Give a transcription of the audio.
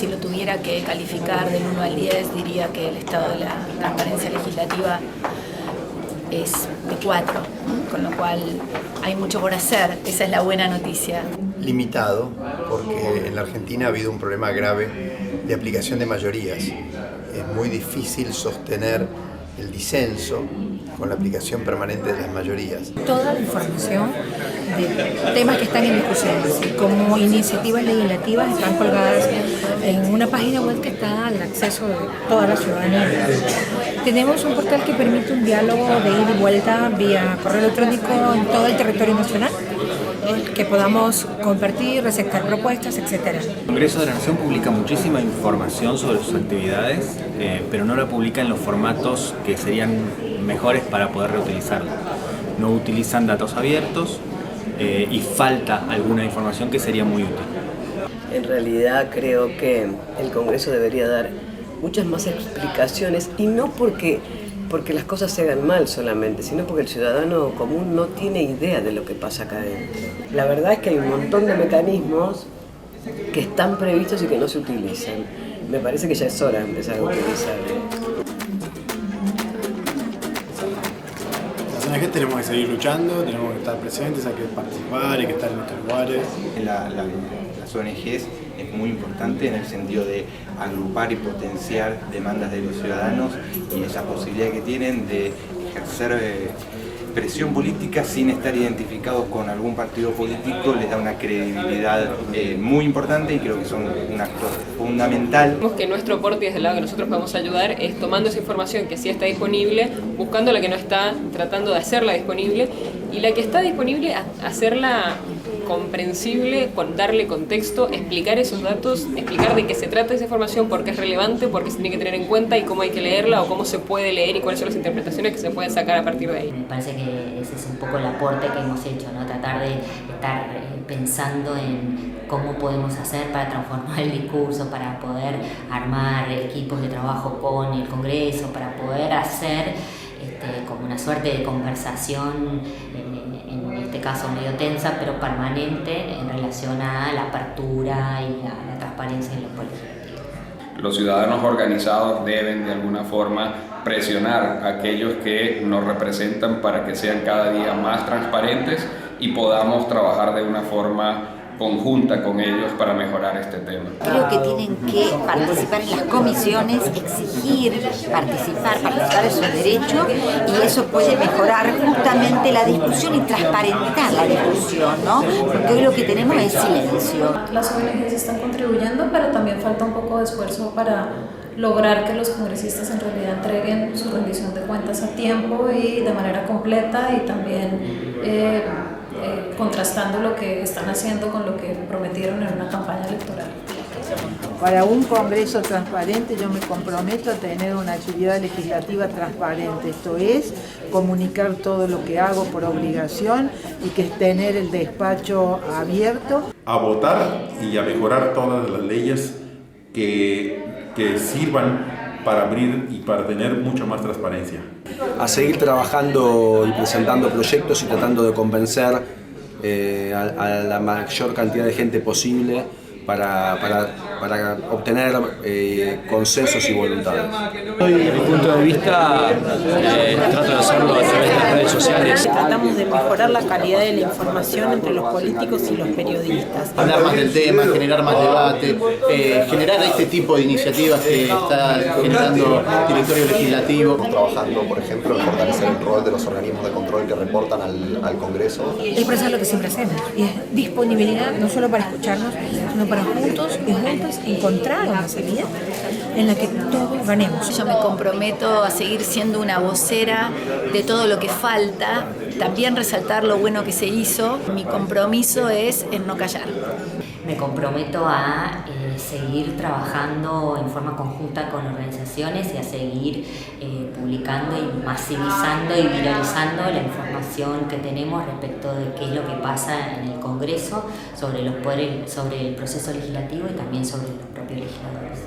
si lo tuviera que calificar del 1 al 10, diría que el estado de la transparencia legislativa es de 4, con lo cual hay mucho por hacer, esa es la buena noticia. Limitado, porque en la Argentina ha habido un problema grave de aplicación de mayorías. Es muy difícil sostener el disenso con la aplicación permanente de las mayorías. Toda la información de temas que están en discusión y como iniciativas legislativas están colgadas en una página web que está al acceso de toda la ciudadanía. Tenemos un portal que permite un diálogo de ida y vuelta vía correo electrónico en todo el territorio nacional, que podamos compartir, receptar propuestas, etc. El Congreso de la Nación publica muchísima información sobre sus actividades, pero no la publica en los formatos que serían mejores para poder reutilizarla. No utilizan datos abiertos y falta alguna información que sería muy útil. En realidad creo que el Congreso debería dar muchas más explicaciones, y no porque las cosas se hagan mal solamente, sino porque el ciudadano común no tiene idea de lo que pasa acá adentro. La verdad es que hay un montón de mecanismos que están previstos y que no se utilizan. Me parece que ya es hora de empezar a utilizar. Las ONG tenemos que seguir luchando, tenemos que estar presentes, hay que participar, hay que estar en nuestros lugares. Las ONGs es muy importante en el sentido de agrupar y potenciar demandas de los ciudadanos y esa posibilidad que tienen de ejercer presión política sin estar identificados con algún partido político les da una credibilidad muy importante, y creo que son un actor fundamental. Vemos que nuestro aporte desde el lado que nosotros podemos ayudar es tomando esa información que sí está disponible, buscando la que no está, tratando de hacerla disponible, y la que está disponible hacerla comprensible, darle contexto, explicar esos datos, explicar de qué se trata esa información, por qué es relevante, por qué se tiene que tener en cuenta y cómo hay que leerla o cómo se puede leer y cuáles son las interpretaciones que se pueden sacar a partir de ahí. Me parece que ese es un poco el aporte que hemos hecho, ¿no? Tratar de estar pensando en cómo podemos hacer para transformar el discurso, para poder armar equipos de trabajo con el Congreso, para poder hacer como una suerte de conversación, en este caso medio tensa, pero permanente, en relación a la apertura y a la transparencia en los legislativos. Los ciudadanos organizados deben de alguna forma presionar a aquellos que nos representan para que sean cada día más transparentes y podamos trabajar de una forma conjunta con ellos para mejorar este tema. Creo que tienen que participar en las comisiones, exigir, participar es su derecho, y eso puede mejorar justamente la discusión y transparentar la discusión, ¿no? Porque hoy lo que tenemos es silencio. Las ONGs están contribuyendo, pero también falta un poco de esfuerzo para lograr que los congresistas en realidad entreguen su rendición de cuentas a tiempo y de manera completa, y también contrastando lo que están haciendo con lo que prometieron en una campaña electoral. Para un Congreso transparente yo me comprometo a tener una actividad legislativa transparente, esto es, comunicar todo lo que hago por obligación y que es tener el despacho abierto. A votar y a mejorar todas las leyes que sirvan para abrir y para tener mucha más transparencia. A seguir trabajando y presentando proyectos y tratando de convencer a la mayor cantidad de gente posible para obtener consensos y voluntades. Desde mi punto de vista, trato de hacerlo a través de las redes sociales. Tratamos de mejorar la calidad de la información entre los políticos y los periodistas. Hablar más del tema, generar más debate, generar este tipo de iniciativas que está generando el directorio legislativo. Estamos trabajando, por ejemplo, en fortalecer el rol de los organismos de control que reportan al Congreso. Es por eso lo que siempre hacemos, y es disponibilidad no solo para escucharnos, sino para juntos y juntas encontrar una salida en la que todos ganemos. Yo me comprometo a seguir siendo una vocera de todo lo que falta, también resaltar lo bueno que se hizo. Mi compromiso es en no callar. Me comprometo a seguir trabajando en forma conjunta con organizaciones y a seguir publicando y masivizando y viralizando la información que tenemos respecto de qué es lo que pasa en el Congreso, sobre los poderes, sobre el proceso legislativo y también sobre los propios legisladores.